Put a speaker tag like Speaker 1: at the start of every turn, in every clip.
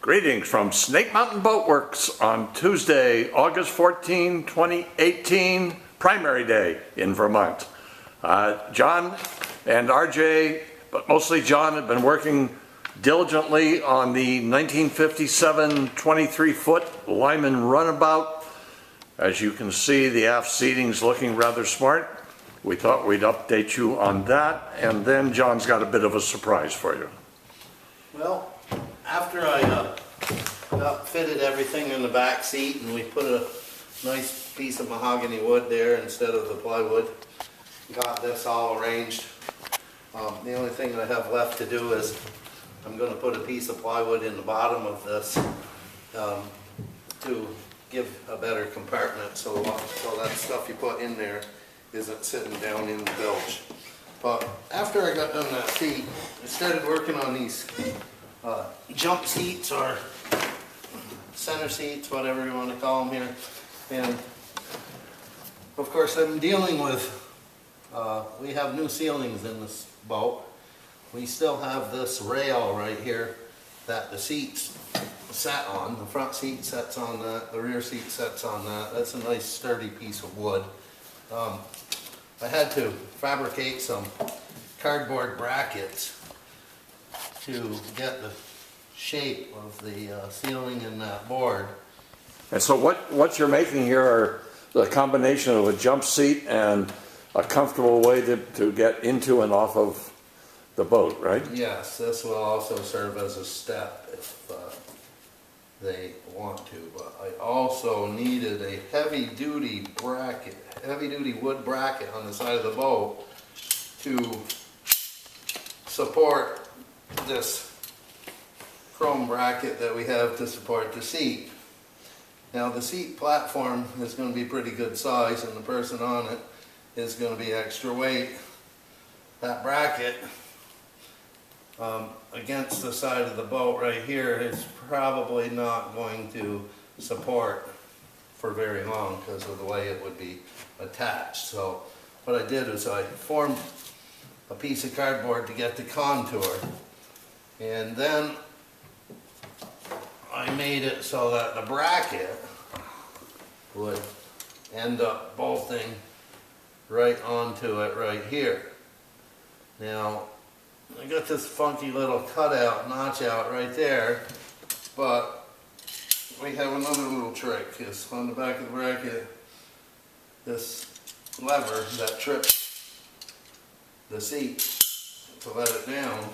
Speaker 1: Greetings from Snake Mountain Boat Works on Tuesday, August 14, 2018, primary day in Vermont. John and RJ, but mostly John, have been working diligently on the 1957 23-foot Lyman Runabout. As you can see, the aft seating is looking rather smart. We thought we'd update you on that, and then John's got a bit of a surprise for you.
Speaker 2: Well, after I fitted everything in the back seat and we put a nice piece of mahogany wood there instead of the plywood, got this all arranged. The only thing I have left to do is I'm going to put a piece of plywood in the bottom of this to give a better compartment so that stuff you put in there isn't sitting down in the bilge. But after I got done that seat, I started working on these jump seats or center seats, whatever you want to call them here. And of course I'm dealing with, we have new ceilings in this boat. We still have this rail right here that the seats sat on. The front seat sets on that, the rear seat sets on that. That's a nice sturdy piece of wood. I had to fabricate some cardboard brackets to get the shape of the ceiling in that board.
Speaker 1: And so what you're making here are the combination of a jump seat and a comfortable way to get into and off of the boat, right?
Speaker 2: Yes, this will also serve as a step if they want to. But I also needed a heavy-duty bracket, heavy-duty wood bracket on the side of the boat to support this chrome bracket that we have to support the seat. Now the seat platform is going to be pretty good size and the person on it is going to be extra weight. That bracket against the side of the boat right here is probably not going to support for very long because of the way it would be attached. So what I did is I formed a piece of cardboard to get the contour, and then I made it so that the bracket would end up bolting right onto it right here. Now I got this funky little cutout, notch out right there, but we have another little trick. Is on the back of the bracket, this lever that trips the seat to let it down,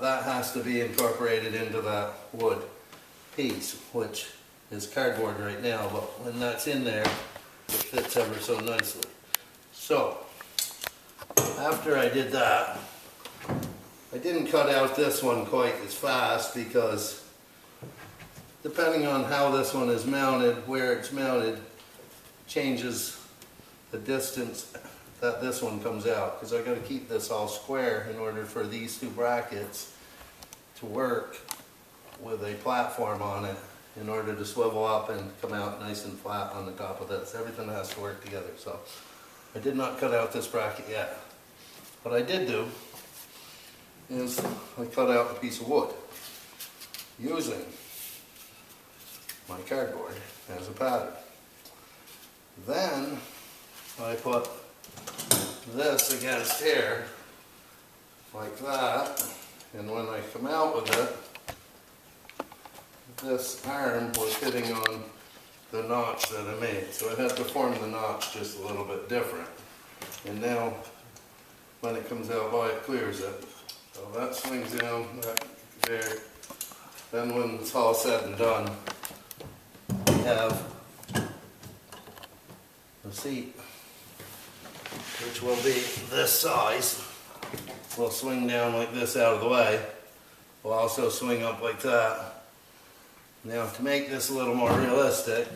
Speaker 2: that has to be incorporated into that wood piece, which is cardboard right now, but when that's in there, it fits ever so nicely. So, after I did that, I didn't cut out this one quite as fast because depending on how this one is mounted, where it's mounted, changes the distance that this one comes out, because I've got to keep this all square in order for these two brackets to work with a platform on it in order to swivel up and come out nice and flat on the top of this. Everything has to work together. So I did not cut out this bracket yet. What I did do is I cut out a piece of wood using my cardboard as a pattern. Then I put this against here like that, and when I come out with it, this arm was hitting on the notch that I made, so I had to form the notch just a little bit different. And now when it comes out by, it clears it. So that swings down that there. Then when it's all said and done, we have the seat, which will be this size. Will swing down like this out of the way. Will also swing up like that. Now to make this a little more realistic,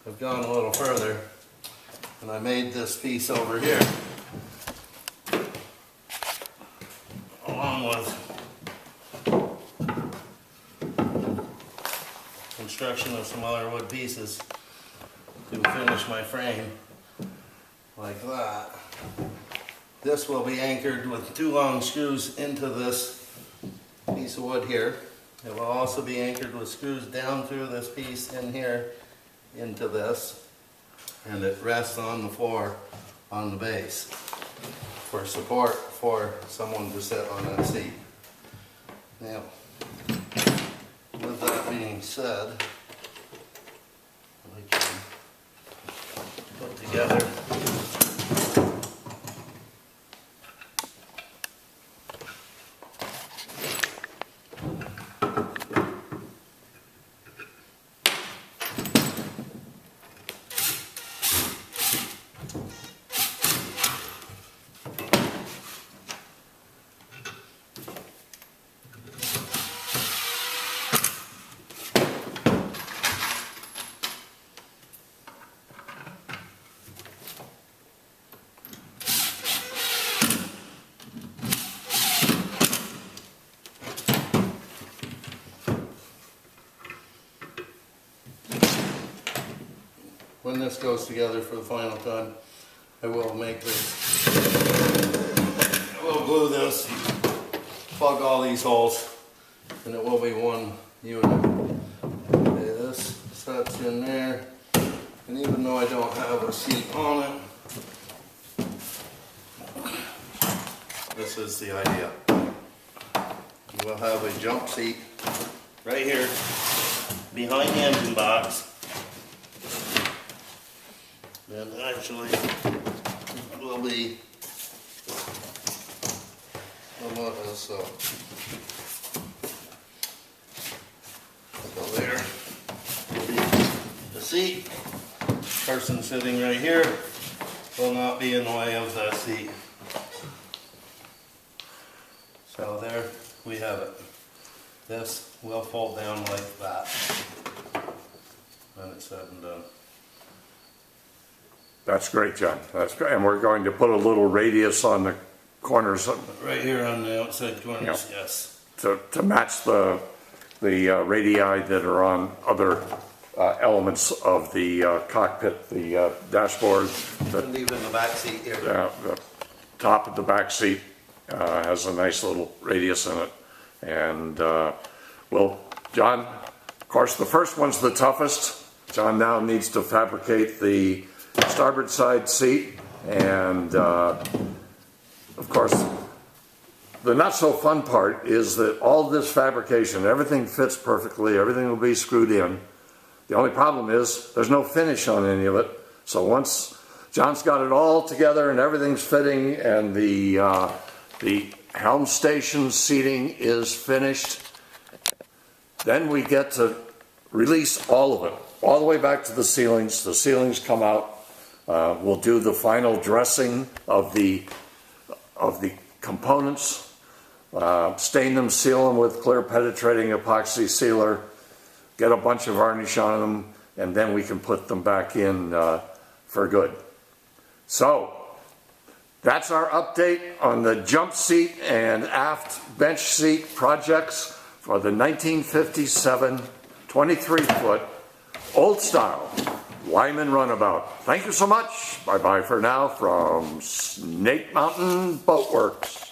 Speaker 2: I've gone a little further and I made this piece over here along with construction of some other wood pieces to finish my frame like that. This will be anchored with 2 long screws into this piece of wood here, It will also be anchored with screws down through this piece in here into this, and it rests on the floor on the base for support for someone to sit on that seat. Now, with that being said, we can put together when this goes together for the final time, I will make this, I will glue this, plug all these holes, and it will be one unit. Okay, this sets in there, and even though I don't have a seat on it, this is the idea. We'll have a jump seat right here behind the engine box. And actually, it will be about as so. So there will be the seat. Person sitting right here will not be in the way of the seat. So there we have it. This will fold down like that when it's said and done.
Speaker 1: That's great, John. That's great. And we're going to put a little radius on the corners
Speaker 2: Right here on the outside corners,
Speaker 1: Yeah.
Speaker 2: yes.
Speaker 1: to match the radii that are on other elements of the cockpit, the dashboard,
Speaker 2: And even the back seat here.
Speaker 1: the top of the back seat has a nice little radius in it. And well, John, of course, the first one's the toughest. John now needs to fabricate the starboard side seat, and of course, the not so fun part is that all this fabrication, everything fits perfectly, everything will be screwed in. The only problem is there's no finish on any of it. So once John's got it all together and everything's fitting, and the helm station seating is finished, then we get to release all of it, all the way back to the ceilings. The ceilings come out. We'll do the final dressing of the components, stain them, seal them with clear penetrating epoxy sealer, get a bunch of varnish on them, and then we can put them back in for good. So that's our update on the jump seat and aft bench seat projects for the 1957 23-foot old style Lyman Runabout. Thank you so much. Bye-bye for now from Snake Mountain Boat Works.